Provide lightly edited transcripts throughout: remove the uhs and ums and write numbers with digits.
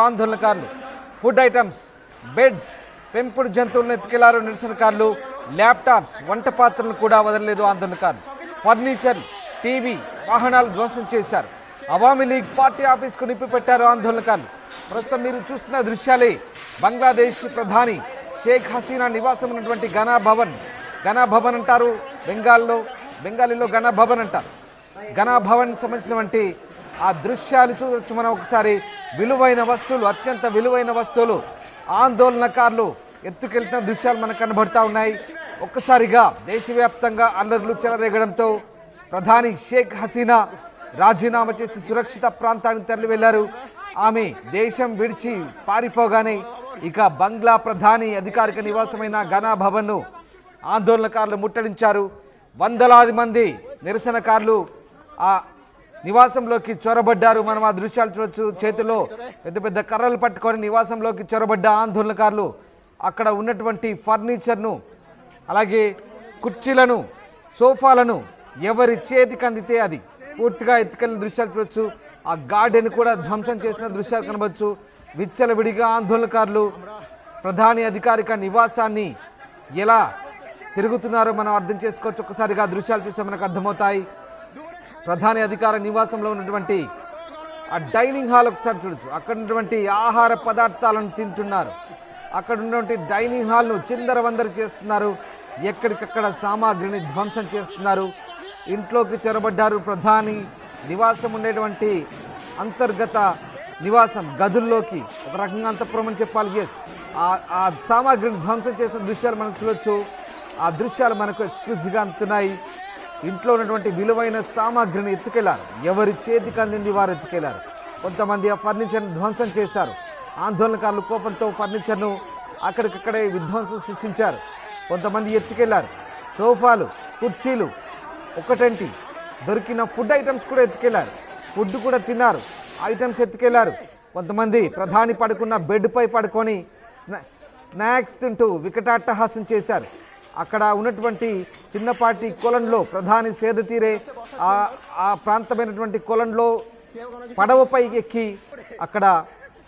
ఆందోళనకారులు food items, beds, పెంపుడు జంతువులను ఎత్తుకెళ్లారు నిరసనకారులు. ల్యాప్టాప్స్, వంట పాత్రలను కూడా వదలలేదు ఆందోళనకారులు. ఫర్నిచర్, టీవీ, వాహనాలు ధ్వంసం చేశారు. అవామీ లీగ్ పార్టీ ఆఫీస్కు నిప్పి పెట్టారు ఆందోళనకారులు. ప్రస్తుతం మీరు చూస్తున్న దృశ్యాలే బంగ్లాదేశ్ ప్రధాని షేక్ హసీనా నివాసం ఉన్నటువంటి ఘనా భవన్ అంటారు. బెంగాలీలో ఘనా భవన్ అంటారు. ఘనా భవన్ సంబంధించినటువంటి ఆ దృశ్యాలు చూడొచ్చు మనం ఒకసారి. విలువైన వస్తువులు, అత్యంత విలువైన వస్తువులు ఆందోళనకారులు ఎత్తుకెళ్తున్న దృశ్యాలు మనకు కనబడతా ఉన్నాయి. ఒక్కసారిగా దేశవ్యాప్తంగా అల్లర్లు చెలరేగడంతో ప్రధాని షేక్ హసీనా రాజీనామా చేసి సురక్షిత ప్రాంతానికి తరలి వెళ్లారు. ఆమె దేశం విడిచి పారిపోగానే ఇక బంగ్లా ప్రధాని అధికారిక నివాసమైన ఘనా భవన్ను ఆందోళనకారులు ముట్టడించారు. వందలాది మంది నిరసనకారులు ఆ నివాసంలోకి చొరబడ్డారు. మనం ఆ దృశ్యాలు చూడొచ్చు. చేతిలో పెద్ద పెద్ద కర్రలు పట్టుకొని నివాసంలోకి చొరబడ్డ ఆందోళనకారులు అక్కడ ఉన్నటువంటి ఫర్నిచర్ను, అలాగే కుర్చీలను, సోఫాలను ఎవరి చేతికి అందితే అది పూర్తిగా ఎత్తుకెళ్ళిన దృశ్యాలు చూడొచ్చు. ఆ గార్డెన్ కూడా ధ్వంసం చేసిన దృశ్యాలు కనబడచ్చు. విచ్చలవిడిగా ఆందోళనకారులు ప్రధాని అధికారిక నివాసాన్ని ఎలా తిరుగుతున్నారో మనం అర్థం చేసుకోవచ్చు. ఒక్కసారిగా దృశ్యాలు చూస్తే మనకు అర్థమవుతాయి. ప్రధాని అధికార నివాసంలో ఉన్నటువంటి ఆ డైనింగ్ హాల్ ఒకసారి చూడొచ్చు. అక్కడ ఉన్నటువంటి ఆహార పదార్థాలను తింటున్నారు. అక్కడ ఉన్నటువంటి డైనింగ్ హాల్ను చిందరవందర చేస్తున్నారు. ఎక్కడికక్కడ సామాగ్రిని ధ్వంసం చేస్తున్నారు. ఇంట్లోకి చొరబడ్డారు. ప్రధాని నివాసం ఉండేటువంటి అంతర్గత నివాసం గదుల్లోకి ఒక రకంగా అంతఃపురం అని చెప్పాలి. ఆ సామాగ్రిని ధ్వంసం చేసిన దృశ్యాలు మనకు చూడొచ్చు. ఆ దృశ్యాలు మనకు ఎక్స్క్లూజివ్గా అందుతున్నాయి. ఇంట్లో ఉన్నటువంటి విలువైన సామాగ్రిని ఎత్తుకెళ్లారు. ఎవరి చేతికి అందింది వారు ఎత్తుకెళ్లారు. కొంతమంది ఆ ఫర్నిచర్ను ధ్వంసం చేశారు. ఆందోళనకారులు కోపంతో ఫర్నిచర్ను అక్కడికక్కడే విధ్వంసం సృష్టించారు. కొంతమంది ఎత్తుకెళ్లారు. సోఫాలు, కుర్చీలు, ఒకటంటి దొరికిన ఫుడ్ ఐటమ్స్ కూడా ఎత్తుకెళ్లారు. ఫుడ్ కూడా తిన్నారు. ఐటమ్స్ ఎత్తుకెళ్లారు. కొంతమంది ప్రధాని పడుకున్న బెడ్పై పడుకొని స్నాక్స్ తింటూ వికటాట్టహాసం చేశారు. అక్కడ ఉన్నటువంటి చిన్నపాటి కొలంలో ప్రధాని సేద తీరే ఆ ప్రాంతమైనటువంటి కొలంలో పడవపై ఎక్కి అక్కడ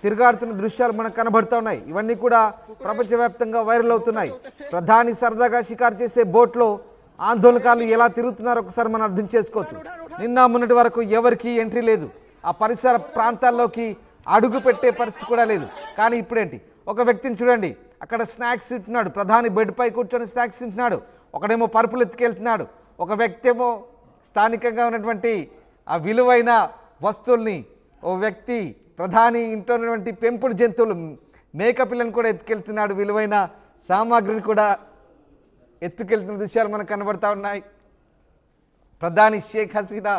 తిరుగాడుతున్న దృశ్యాలు మనకు కనబడుతూ ఉన్నాయి. ఇవన్నీ కూడా ప్రపంచవ్యాప్తంగా వైరల్ అవుతున్నాయి. ప్రధాని సరదాగా షికారు చేసే బోట్లో ఆందోళనకారులు ఎలా తిరుగుతున్నారో ఒకసారి మనం అర్థం చేసుకోవచ్చు. నిన్న మొన్నటి వరకు ఎవరికి ఎంట్రీ లేదు. ఆ పరిసర ప్రాంతాల్లోకి అడుగు పెట్టే పరిస్థితి కూడా లేదు. కానీ ఇప్పుడేంటి, ఒక వ్యక్తిని చూడండి, అక్కడ స్నాక్స్ తింటున్నాడు. ప్రధాని బెడ్పై కూర్చొని స్నాక్స్ తింటున్నాడు. ఒకడేమో పరుపులు ఎత్తుకెళ్తున్నాడు. ఒక వ్యక్తి ఏమో స్థానికంగా ఉన్నటువంటి ఆ విలువైన వస్తువుల్ని, ఓ వ్యక్తి ప్రధాని ఇంట్లో ఉన్నటువంటి పెంపుడు జంతువులు మేకపిల్లని కూడా ఎత్తుకెళ్తున్నాడు. విలువైన సామాగ్రిని కూడా ఎత్తుకెళ్తున్న దృశ్యాలు మనకు కనబడతా ఉన్నాయి. ప్రధాని షేక్ హసీనా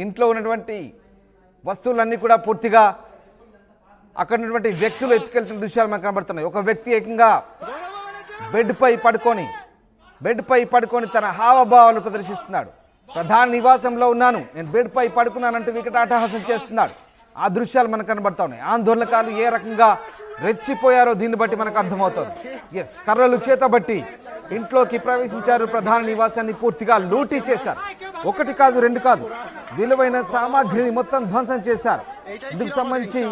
ఇంట్లో ఉన్నటువంటి వస్తువులన్నీ కూడా పూర్తిగా అక్కడ ఉన్నటువంటి వ్యక్తులు ఎత్తుకెళ్తున్న దృశ్యాలు మనకు కనబడుతున్నాయి. ఒక వ్యక్తి ఏకంగా బెడ్పై పడుకొని తన హావభావాలు ప్రదర్శిస్తున్నాడు. ప్రధాని నివాసంలో ఉన్నాను, నేను బెడ్పై పడుకున్నానంటూ వికటాటహాసం చేస్తున్నాడు. ఆ దృశ్యాలు మనకు కనబడతా ఉన్నాయి. ఆందోళనకారులు ఏ రకంగా రెచ్చిపోయారో దీన్ని బట్టి మనకు అర్థమవుతుంది. కర్రలు చేతబట్టి ఇంట్లోకి ప్రవేశించారు. ప్రధాని నివాసాన్ని పూర్తిగా లూటీ చేశారు. ఒకటి కాదు, రెండు కాదు, విలువైన సామాగ్రిని మొత్తం ధ్వంసం చేశారు. ఇందుకు సంబంధించి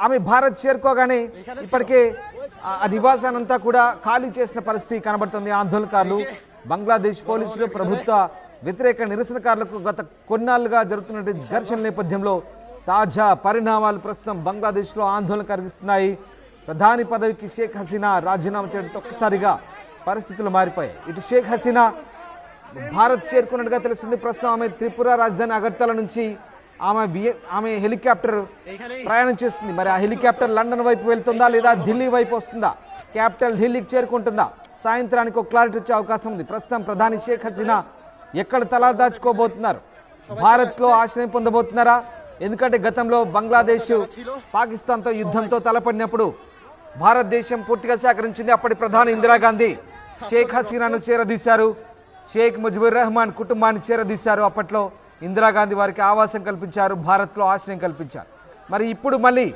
ఆమె భారత్ చేరుకోగానే ఇప్పటికే ఆ నివాసానంతా కూడా ఖాళీ చేసిన పరిస్థితి కనబడుతుంది. ఆందోళనకారులు, బంగ్లాదేశ్ పోలీసులు, ప్రభుత్వ వ్యతిరేక నిరసనకారులకు గత కొన్నాళ్ళుగా జరుగుతున్న ఘర్షణ నేపథ్యంలో తాజా పరిణామాలు ప్రస్తుతం బంగ్లాదేశ్లో ఆందోళన కలిగిస్తున్నాయి. ప్రధాని పదవికి షేక్ హసీనా రాజీనామా చేయడంతో ఒక్కసారిగా పరిస్థితులు మారిపోయాయి. ఇటు షేక్ హసీనా భారత్ చేరుకున్నట్టుగా తెలుస్తుంది. ప్రస్తుతం ఆమె త్రిపుర రాజధాని అగర్తల నుంచి ఆమె హెలికాప్టర్ ప్రయాణం చేస్తుంది. మరి ఆ హెలికాప్టర్ లండన్ వైపు వెళ్తుందా లేదా ఢిల్లీ వైపు వస్తుందా, క్యాపిటల్ ఢిల్లీకి చేరుకుంటుందా, సాయంత్రానికి ఒక క్లారిటీ వచ్చే అవకాశం ఉంది. ప్రస్తుతం ప్రధాని షేక్ హసీనా ఎక్కడ తలా దాచుకోబోతున్నారు? భారత్లో ఆశ్రయం పొందబోతున్నారా? ఎందుకంటే గతంలో బంగ్లాదేశ్ పాకిస్తాన్తో యుద్ధంతో తలపడినప్పుడు భారతదేశం పూర్తిగా సహకరించింది. అప్పటి ప్రధాని ఇందిరాగాంధీ షేక్ హసీనాను చేరదీశారు. షేక్ ముజిబుర్ రెహమాన్ కుటుంబాన్ని చేరదీశారు. అప్పట్లో ఇందిరాగాంధీ వారికి ఆవాసం కల్పించారు, భారత్లో ఆశ్రయం కల్పించారు. మరి ఇప్పుడు మళ్ళీ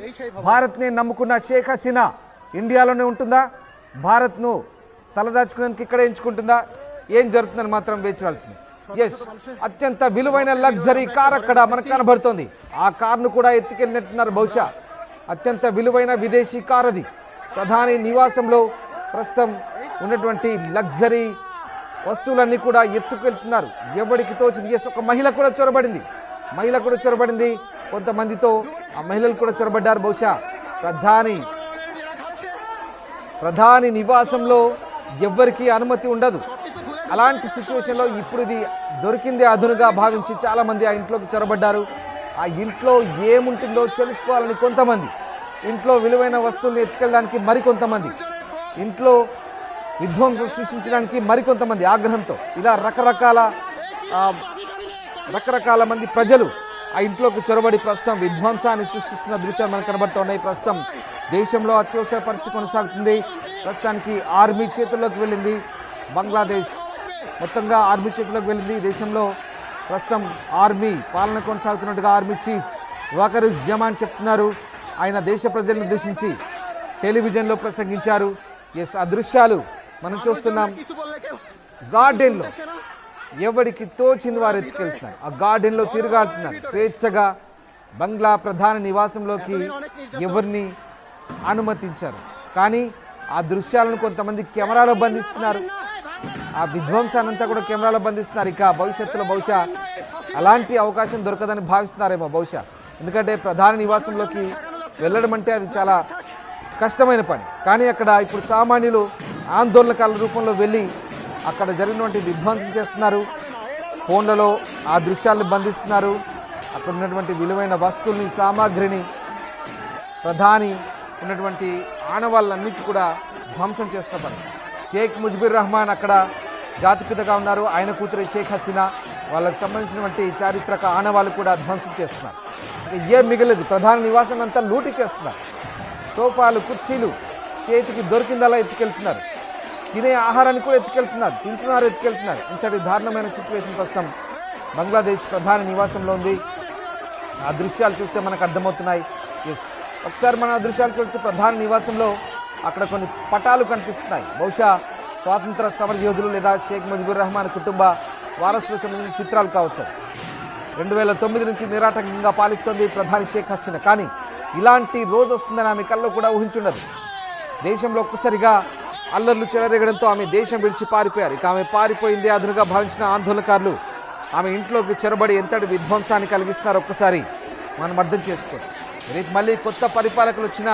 భారత్ని నమ్ముకున్న షేక్ హసీనా ఇండియాలోనే ఉంటుందా, భారత్ను తలదాచుకునేందుకు ఇక్కడే ఎంచుకుంటుందా? ఏం జరుగుతుందని మాత్రం వేచి చూడాల్సింది. ఎస్, అత్యంత విలువైన లగ్జరీ కార్ అక్కడ మనకు కనబడుతోంది. ఆ కార్ను కూడా ఎత్తుకెళ్ళినట్టున్నారు. బహుశా అత్యంత విలువైన విదేశీ కార్ అది. ప్రధాని నివాసంలో ప్రస్తుతం ఉన్నటువంటి లగ్జరీ వస్తువులన్నీ కూడా ఎత్తుకెళ్తున్నారు. ఎవరికి తోచింది. ఎస్, ఒక మహిళ కూడా చొరబడింది. కొంతమందితో ఆ మహిళలు కూడా చొరబడ్డారు. బహుశా ప్రధాని నివాసంలో ఎవ్వరికీ అనుమతి ఉండదు. అలాంటి సిచ్యువేషన్లో ఇప్పుడు ఇది దొరికిందే అదునుగా భావించి చాలామంది ఆ ఇంట్లోకి చొరబడ్డారు. ఆ ఇంట్లో ఏముంటుందో తెలుసుకోవాలని కొంతమంది, ఇంట్లో విలువైన వస్తువుల్ని ఎత్తుకెళ్ళడానికి మరికొంతమంది, ఇంట్లో విధ్వంసం సృష్టించడానికి మరికొంతమంది ఆగ్రహంతో ఇలా రకరకాల మంది ప్రజలు ఆ ఇంట్లోకి చొరబడి ప్రస్తుతం విధ్వంసాన్ని సృష్టిస్తున్న దృశ్యాలు మనకు కనబడుతున్నాయి. ప్రస్తుతం దేశంలో అత్యవసర పరిస్థితి కొనసాగుతుంది. ప్రస్తుతానికి ఆర్మీ చేతుల్లోకి వెళ్ళింది. బంగ్లాదేశ్ మొత్తంగా ఆర్మీ చేతుల్లోకి వెళ్ళింది. దేశంలో ప్రస్తుతం ఆర్మీ పాలన కొనసాగుతున్నట్టుగా ఆర్మీ చీఫ్ వాకరుజ్జమాన్ చెప్తున్నారు. ఆయన దేశ ప్రజలను ఉద్దేశించి టెలివిజన్లో ప్రసంగించారు. ఎస్, ఆ దృశ్యాలు మనం చూస్తున్నాం. గార్డెన్లో ఎవరికి తోచింది వారు ఎత్తుకెళ్తున్నారు. ఆ గార్డెన్లో తిరుగాడుతున్నారు స్వేచ్ఛగా. బంగ్లా ప్రధాన నివాసంలోకి ఎవరిని అనుమతించారు. కానీ ఆ దృశ్యాలను కొంతమంది కెమెరాలో బంధిస్తున్నారు. ఆ విధ్వంసానంతా కూడా కెమెరాలో బంధిస్తున్నారు. ఇక భవిష్యత్తులో బహుశా అలాంటి అవకాశం దొరకదని భావిస్తున్నారేమో బహుశా. ఎందుకంటే ప్రధాన నివాసంలోకి వెళ్ళడం అంటే అది చాలా కష్టమైన పని. కానీ అక్కడ ఇప్పుడు సామాన్యులు ఆందోళనకాల రూపంలో వెళ్ళి అక్కడ జరిగినటువంటి విధ్వంసం చేస్తున్నారు. ఫోన్లలో ఆ దృశ్యాలను బంధిస్తున్నారు. అక్కడ ఉన్నటువంటి విలువైన వస్తువుల్ని, సామాగ్రిని, ప్రధాని ఉన్నటువంటి ఆనవాళ్ళన్నిటి కూడా ధ్వంసం చేస్తున్న పని. షేక్ ముజిబుర్ రహమాన్ అక్కడ జాతిపితగా ఉన్నారు. ఆయన కూతురు షేక్ హసీనా, వాళ్ళకు సంబంధించినటువంటి చారిత్రక ఆనవాళ్ళు కూడా ధ్వంసం చేస్తున్నారు. ఏం మిగలేదు. ప్రధాన నివాసం అంతా లూటీ చేస్తున్నారు. సోఫాలు, కుర్చీలు చేతికి దొరికిందలా ఎత్తుకెళ్తున్నారు. తినే ఆహారాన్ని కూడా ఎత్తుకెళ్తున్నారు. ఎత్తుకెళ్తున్నారు. ఇంతటి దారుణమైన సిచ్యువేషన్ ప్రస్తుతం బంగ్లాదేశ్ ప్రధాన నివాసంలో ఉంది. ఆ దృశ్యాలు చూస్తే మనకు అర్థమవుతున్నాయి. ఎస్, ఒకసారి మన ఆ దృశ్యాలు చూడొచ్చు. ప్రధాన నివాసంలో అక్కడ కొన్ని పటాలు కనిపిస్తున్నాయి. బహుశా స్వాతంత్ర సమర యోధులు లేదా షేక్ ముజిబుర్ రహమాన్ కుటుంబ వారసులకు సంబంధించిన చిత్రాలు కావచ్చు. 2009 నుంచి నిరాటంకంగా పాలిస్తోంది ప్రధాని షేక్ హసీనా. కానీ ఇలాంటి రోజు వస్తుందని ఆమె కల్లో కూడా ఊహించుండదు. దేశంలో ఒక్కసారిగా అల్లర్లు చెలరేగడంతో ఆమె దేశం విడిచి పారిపోయారు. ఇక ఆమె పారిపోయిందే అదునుగా భావించిన ఆందోళనకారులు ఆమె ఇంట్లోకి చొరబడి ఎంతటి విధ్వంసాన్ని కలిగిస్తున్నారో ఒక్కసారి మనం అర్థం చేసుకోవచ్చు. రేపు మళ్ళీ కొత్త పరిపాలకులు వచ్చినా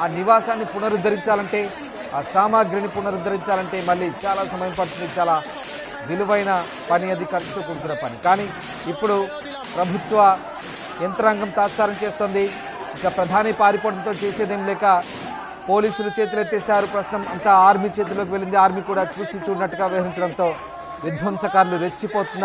ఆ నివాసాన్ని పునరుద్ధరించాలంటే, ఆ సామాగ్రిని పునరుద్ధరించాలంటే మళ్ళీ చాలా సమయం పడుతుంది. చాలా విలువైన పని, అది ఖర్చుతో కూడుకున్న పని. కానీ ఇప్పుడు ప్రభుత్వ యంత్రాంగం తాత్సారం చేస్తుంది. ఇక ప్రధాని పారిపోవడంతో చేసేదేం లేక పోలీసులు చేతులెత్తేశారు. ప్రస్తుతం అంతా ఆర్మీ చేతిలోకి వెళ్ళింది. ఆర్మీ కూడా చూసి చూడనట్టుగా వ్యవహరించడంతో విధ్వంసకారులు రెచ్చిపోతున్నారు.